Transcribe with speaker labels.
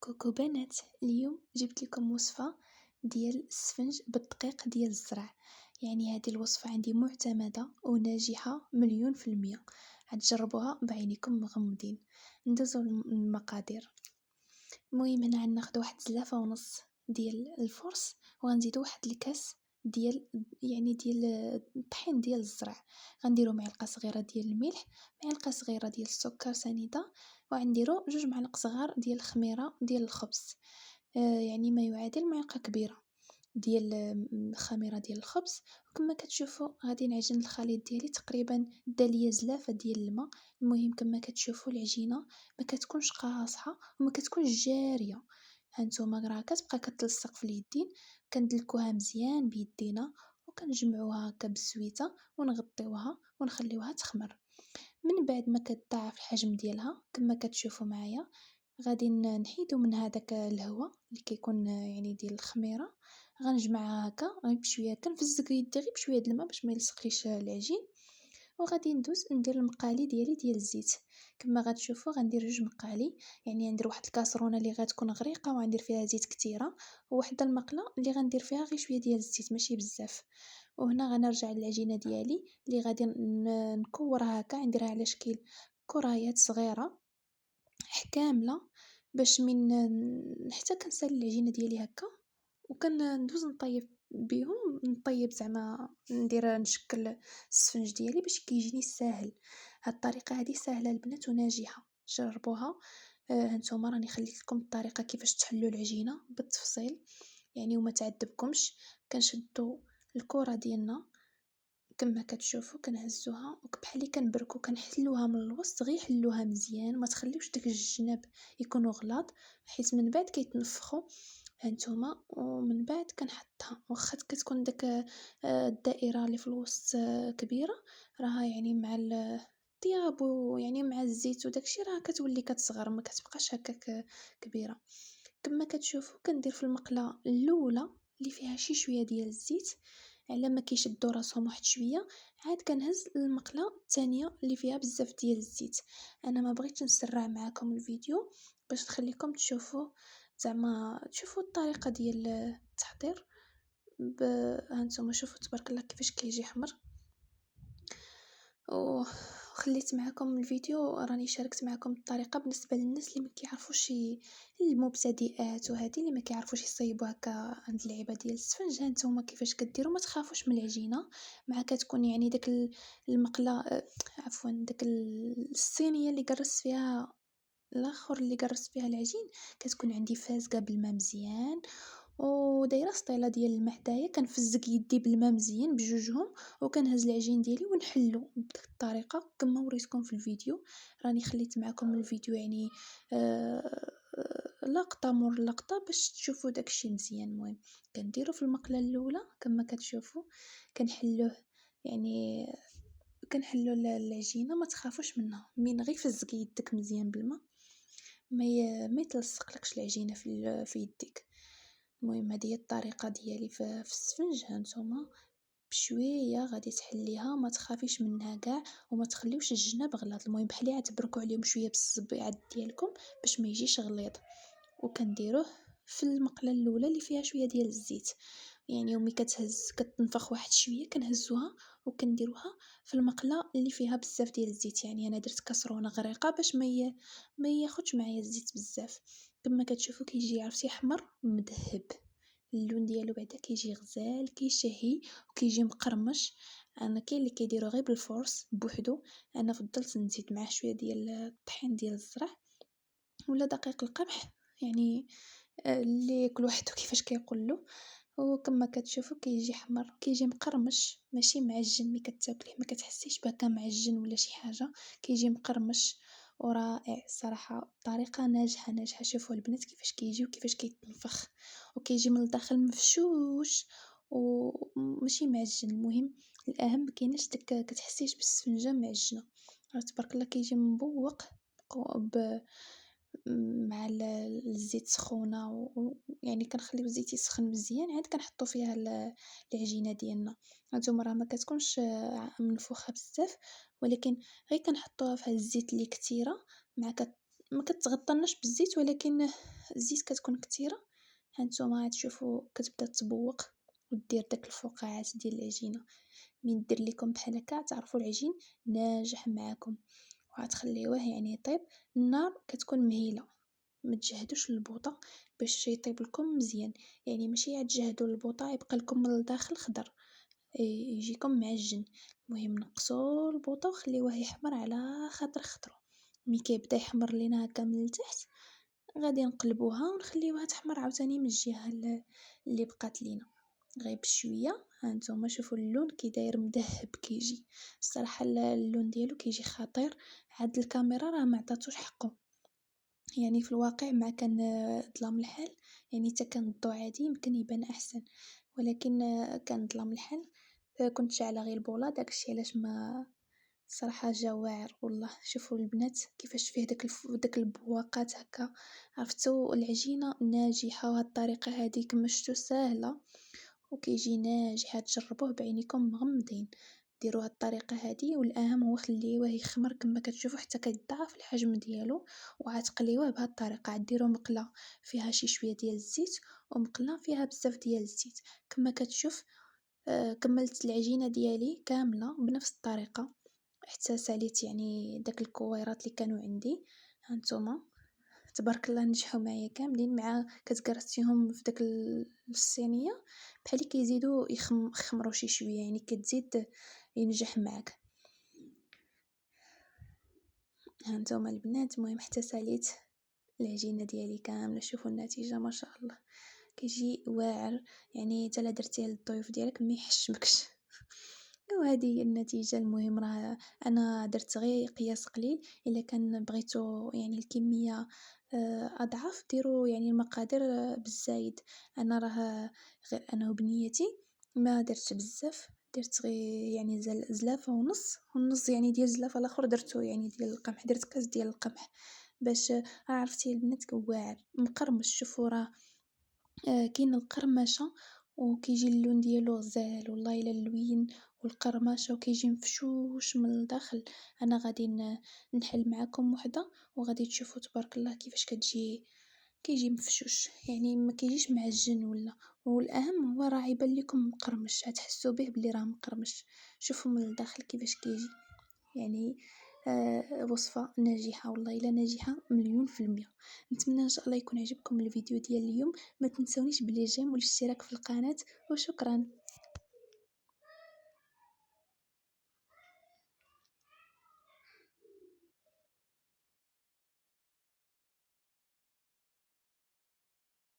Speaker 1: كوكو بنات، اليوم جبت لكم وصفة ديال السفنج بالدقيق ديال الزرع. يعني هذه الوصفة عندي معتمدة وناجحة 100%. هتجربوها بعينيكم مغمضين. ندوزو المقادير. المهم هنا غناخدو واحد 3.5 ديال الفرص، وغنزيدو واحد الكاس ديال الطحين ديال الزرع. غنديرو معلقة صغيرة ديال الملح، معلقة صغيرة ديال السكر سنيدة، وغنديرو 2 معالق صغار ديال الخميرة ديال الخبز. يعني ما يعادل معلقة كبيرة ديال الخميرة ديال الخبز. وكما كتشوفوا غادي نعجن الخليط ديالي، تقريبا داليا زلافه ديال الماء. المهم كما كتشوفوا العجينه ما كتكونش قاصحه وما كتكونش جاريه. هانتوما راه كتبقى كتلصق في اليدين. كندلكوها مزيان بيدينا وكنجمعوها هكا بالزويته ونغطيوها ونخليوها تخمر. من بعد ما كتضاعف الحجم ديالها كما كتشوفوا معايا، غادي نحيدو من هذاك الهواء اللي كيكون يعني ديال الخميره. غنجمعها هكا غير بشويه، كنفزق يدي غير بشويه د الماء باش ما يلصقليش العجين. وغادي ندير المقالي ديالي ديال الزيت. كما غتشوفوا غندير 2 مقالي، يعني غندير واحد الكاسرونه اللي غتكون غريقه وغندير فيها زيت كثيره، وواحده المقله اللي غندير فيها غير شويه ديال الزيت ماشي بزاف. وهنا غنرجع للعجينه ديالي اللي غادي نكورها هكا، نديرها على شكل كريات صغيره كامله باش من حتى كنسالي العجينه ديالي هكا. وكندوز نطيب بهم، نطيب زعما نشكل السفنج ديالي باش كيجيني ساهل. هاد الطريقه هذه سهله البنات وناجحه، جربوها. هانتوما راني خليت لكم الطريقه كيفاش تحلوا العجينه بالتفصيل يعني وما تعذبكمش. كنشدوا الكره ديالنا كما كتشوفوا كنهزوها وبحال اللي كنبركو، كنحلوها من الوسط، غير حلوها مزيان ما تخليوش داك الجناب يكونوا غلاظ حيت من بعد كيتنفخوا. هانتوما ومن بعد كنحطها واخا كتكون داك الدائره اللي في الوسط كبيره، راها يعني مع الطياب ويعني مع الزيت وداكشي راه كتولي كتصغر ما كتبقاش هكاك كبيره. كما كتشوفوا كندير في المقله الاولى اللي فيها شي شويه ديال الزيت، على ما كيشدوا راسهم واحد شويه عاد كنهز المقله الثانيه اللي فيها بزاف ديال الزيت. انا ما بغيتش نسرع معكم الفيديو باش نخليكم تشوفوا زعما تشوفوا الطريقه ديال التحضير. هانتوما شوفوا تبارك الله كيفاش كيجي حمر. وخليت معكم الفيديو، راني شاركت معكم الطريقه بالنسبه للناس اللي ما كيعرفوش المبتدئات وهذه اللي ما كيعرفوش يصيبوا هكا عند اللعيبه ديال السفنج. هانتوما كيفاش كديروا، ما تخافوش من العجينه مع كتكون يعني داك المقله عفوا داك الصينيه اللي قرص فيها الاخر اللي قرص فيها العجين، كتكون عندي فازقه بالماء مزيان ودايره سطيله ديال الماء حدايا. كنفزق يدي بالماء مزيان بجوجهم وكنهز العجين ديالي ونحلو بديك الطريقه كما وريتكم في الفيديو. راني خليت معكم الفيديو يعني لقطه مور لقطه باش تشوفوا داكشي مزيان. المهم كنديرو في المقله الاولى كما كتشوفوا كنحلوه، يعني كنحلو العجينه ما تخافوش منها، من غير فزق يدك مزيان بالماء ما يتلصقلكش العجينه في يديك. المهم هذه هي الطريقه ديالي في السفنج. هانتوما بشويه غادي تحليها ما تخافيش منها كاع وما تخليوش الجناب غلاظ. المهم بحالي عتبركوا عليهم شويه بالصبيعات ديالكم باش ما يجيش غليظ. وكنديروه في المقله الاولى اللي فيها شويه ديال الزيت، يعني يومي كتهز كتنفخ واحد شويه كنهزوها وكنديروها في المقله اللي فيها بزاف ديال الزيت. يعني انا درت كسرونه غريقه باش ما ياخدش معايا الزيت بزاف. كما كتشوفوا كيجي عرفتي احمر مذهب، اللون ديالو بعدا كيجي غزال كيشهي وكيجي مقرمش. انا كاين اللي كيديرو غير بالفورس بوحدو، انا فضلت نزيد معاه شويه ديال الطحين ديال الزرع ولا دقيق القمح، يعني اللي كل واحد كيفاش كيقول له. وكما كتشوفوا كيجي حمر كيجي مقرمش ماشي معجن، ملي كتاكليه ما كتحسيش بهكا معجن ولا شي حاجه، كيجي مقرمش ورائع صراحه. طريقه ناجحه. شوفوا البنات كيفاش كيجي وكيفاش كيتنفخ وكيجي من الداخل مفشوش وماشي معجن. المهم الاهم مكايناش داك كتحسيش بالسفنجه معجنه، تبارك الله كيجي مبوق مع الزيت سخونه يعني كنخليو الزيت يسخن مزيان عاد كنحطو فيها العجينه ديالنا. هانتوما راه ما كتكونش منفوخه بزاف، ولكن غير كنحطوها في الزيت اللي كثيره مع ما كتغطناش بالزيت، ولكن الزيت كتكون كثيرة. هانتوما غتشوفوا كتبدا تبوق ودير داك الفقاعات ديال العجينة. من دير لكم بحال هكا تعرفوا العجين ناجح معاكم، وغتخليوه يعني يطيب. النار كتكون مهيلة، ما تجهدوش البوطة باش يطيب لكم مزيان، يعني ماشي عاد تجهدوا البوطة يبقى لكم من الداخل خضر، يجيكم معجن. المهم نقصوا البوطة وخليوه يحمر على خاطر خضرو. ملي كيبدا يحمر لينا هكا من التحت غادي نقلبوها ونخليوها تحمر عاوتاني من الجهة اللي بقات لينا غير بشويه. هانتوما شوفوا اللون كي داير مذهب كيجي، الصراحه اللون ديالو كيجي خطير. عاد الكاميرا راه ما عطاتوش حقه، يعني في الواقع مع كان ظلام الحال، يعني حتى كان الضو عادي يمكن يبان احسن، ولكن كان ظلام الحال. كنت شاعله غير البوله، داكشي علاش ما صراحة جا واعر والله. شوفوا البنات كيفاش فيه داك البواقات هكا، عرفتوا العجينة ناجحة. وهاد الطريقة هادي كما شفتوا ساهلة وكيجي ناجح، تجربوه بعينيكم مغمضين. ديروا هاد الطريقة هادي، والأهم هو خليوه يخمر كما كتشوفوا حتى كيتضاعف الحجم ديالو. وغتقليوه بهاد الطريقة، ديروا مقلة فيها شي شوية ديال الزيت ومقلة فيها بزاف ديال الزيت كما كتشوف. كملت العجينة ديالي كاملة بنفس الطريقة حتى ساليت يعني داك الكويرات اللي كانوا عندي. هانتوما تبارك الله نجحوا معايا كاملين، مع كتكرسيهم في داك الصينيه بحال كيزيدوا يخمروا شي شويه، يعني كتزيد ينجح معاك. هانتوما البنات المهم حتى ساليت العجينه ديالي كامله. شوفوا النتيجه ما شاء الله كيجي واعر، يعني حتى لا درتيه للضيوف ديالك ما يحشمكش. وهذه هي النتيجة. المهم راه أنا درت غير قياس قليل، إلا كان بغيتو يعني الكمية أضعف ديروا يعني المقادير بالزايد. أنا راه غير أنا وبنيتي ما درتش بزاف، درت غير يعني زلافة ونص يعني ديال الزلافة، الآخر درتو يعني ديال القمح، درت كاس ديال القمح باش عرفتي البنات واعر مقرمش. شوفوا راه كاين القرمشة وكيجي اللون ديالو غزال والله الا اللوين والقرمشة، وكيجي مفشوش من الداخل. انا غادي نحل معكم وحده وغادي تشوفوا تبارك الله كيفاش كيجي مفشوش، يعني ما كيجيش معجن ولا. والاهم هو راه يبان لكم مقرمش، هتحسوا به بلي راه مقرمش. شوفوا من الداخل كيفاش كيجي، يعني وصفة ناجحة والله إلا ناجحة 100%. نتمنى إن شاء الله يكون عجبكم الفيديو ديال اليوم. ما تنسونيش بالإعجاب والاشتراك في القناة، وشكرا.